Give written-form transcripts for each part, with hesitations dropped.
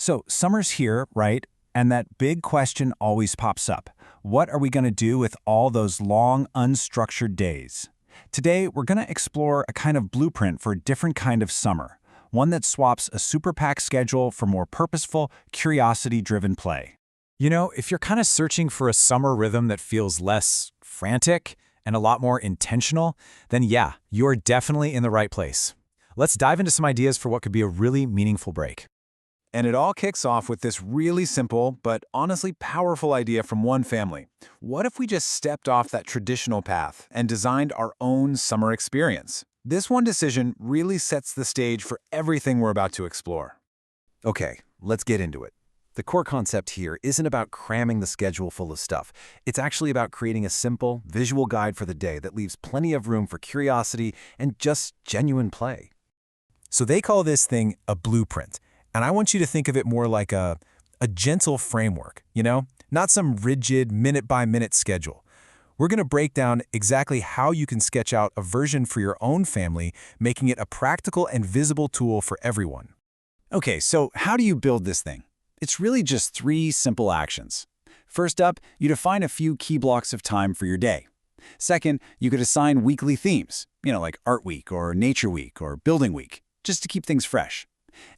So summer's here, right? And that big question always pops up. What are we going to do with all those long, unstructured days? Today, we're going to explore a kind of blueprint for a different kind of summer, one that swaps a super packed schedule for more purposeful, curiosity-driven play. If you're kind of searching for a summer rhythm that feels less frantic and a lot more intentional, then yeah, you're definitely in the right place. Let's dive into some ideas for what could be a really meaningful break. And it all kicks off with this really simple, but honestly powerful idea from one family. What if we just stepped off that traditional path and designed our own summer experience? This one decision really sets the stage for everything we're about to explore. Okay, let's get into it. The core concept here isn't about cramming the schedule full of stuff. It's actually about creating a simple, visual guide for the day that leaves plenty of room for curiosity and just genuine play. So they call this thing a blueprint. And I want you to think of it more like a gentle framework, not some rigid minute-by-minute schedule. We're going to break down exactly how you can sketch out a version for your own family, making it a practical and visible tool for everyone. Okay, so how do you build this thing? It's really just 3 simple actions. First up, you define a few key blocks of time for your day. Second, you could assign weekly themes, like Art Week or Nature Week or Building Week, just to keep things fresh.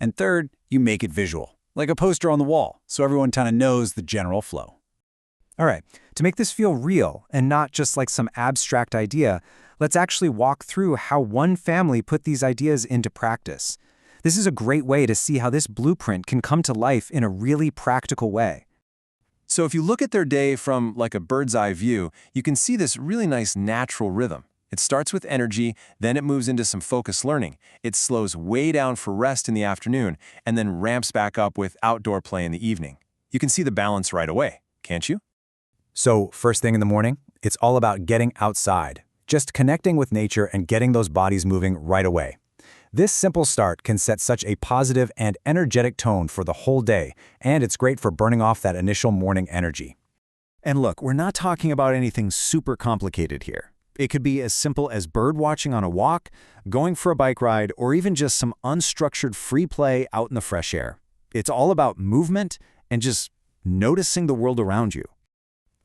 And third, you make it visual, like a poster on the wall, so everyone kind of knows the general flow. All right, to make this feel real and not just like some abstract idea, let's actually walk through how one family put these ideas into practice. This is a great way to see how this blueprint can come to life in a really practical way. So if you look at their day from like a bird's eye view, you can see this really nice natural rhythm. It starts with energy, then it moves into some focused learning. It slows way down for rest in the afternoon, and then ramps back up with outdoor play in the evening. You can see the balance right away, can't you? So first thing in the morning, it's all about getting outside, just connecting with nature and getting those bodies moving right away. This simple start can set such a positive and energetic tone for the whole day, and it's great for burning off that initial morning energy. And look, we're not talking about anything super complicated here. It could be as simple as bird watching on a walk, going for a bike ride, or even just some unstructured free play out in the fresh air. It's all about movement and just noticing the world around you.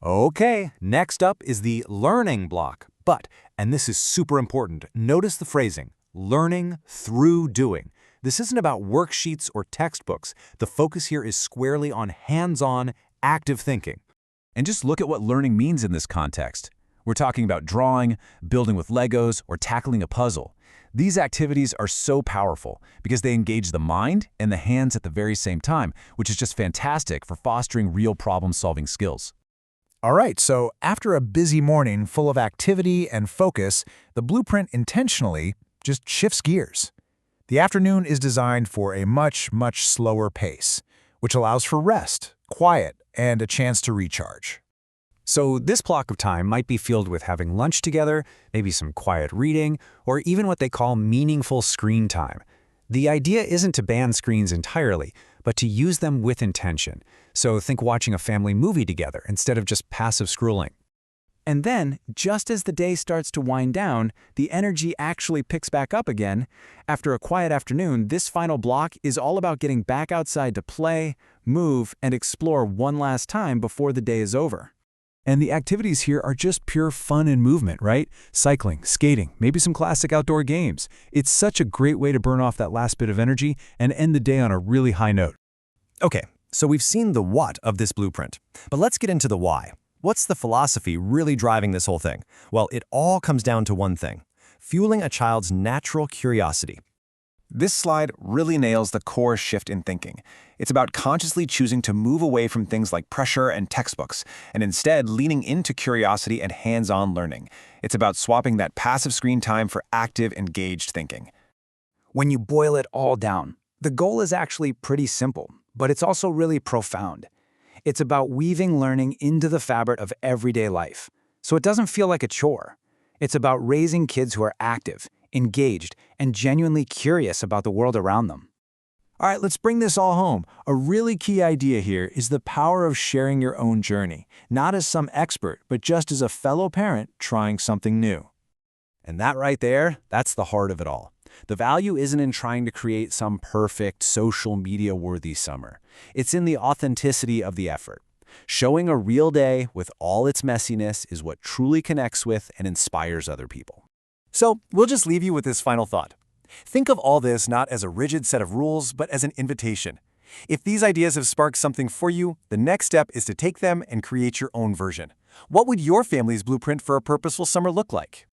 Okay, next up is the learning block. But, and this is super important, notice the phrasing, learning through doing. This isn't about worksheets or textbooks. The focus here is squarely on hands-on, active thinking. And just look at what learning means in this context. We're talking about drawing, building with Legos, or tackling a puzzle. These activities are so powerful because they engage the mind and the hands at the very same time, which is just fantastic for fostering real problem-solving skills. All right, so after a busy morning full of activity and focus, the blueprint intentionally just shifts gears. The afternoon is designed for a much, much slower pace, which allows for rest, quiet, and a chance to recharge. So this block of time might be filled with having lunch together, maybe some quiet reading, or even what they call meaningful screen time. The idea isn't to ban screens entirely, but to use them with intention. So think watching a family movie together instead of just passive scrolling. And then, just as the day starts to wind down, the energy actually picks back up again. After a quiet afternoon, this final block is all about getting back outside to play, move, and explore one last time before the day is over. And the activities here are just pure fun and movement, right? Cycling, skating, maybe some classic outdoor games. It's such a great way to burn off that last bit of energy and end the day on a really high note. Okay, so we've seen the what of this blueprint, but let's get into the why. What's the philosophy really driving this whole thing? Well, it all comes down to one thing: fueling a child's natural curiosity. This slide really nails the core shift in thinking. It's about consciously choosing to move away from things like pressure and textbooks, and instead leaning into curiosity and hands-on learning. It's about swapping that passive screen time for active, engaged thinking. When you boil it all down, the goal is actually pretty simple, but it's also really profound. It's about weaving learning into the fabric of everyday life, so it doesn't feel like a chore. It's about raising kids who are active, engaged, and genuinely curious about the world around them. All right, let's bring this all home. A really key idea here is the power of sharing your own journey, not as some expert, but just as a fellow parent trying something new. And that right there, that's the heart of it all. The value isn't in trying to create some perfect, social media-worthy summer. It's in the authenticity of the effort. Showing a real day with all its messiness is what truly connects with and inspires other people. So, we'll just leave you with this final thought. Think of all this not as a rigid set of rules, but as an invitation. If these ideas have sparked something for you, the next step is to take them and create your own version. What would your family's blueprint for a purposeful summer look like?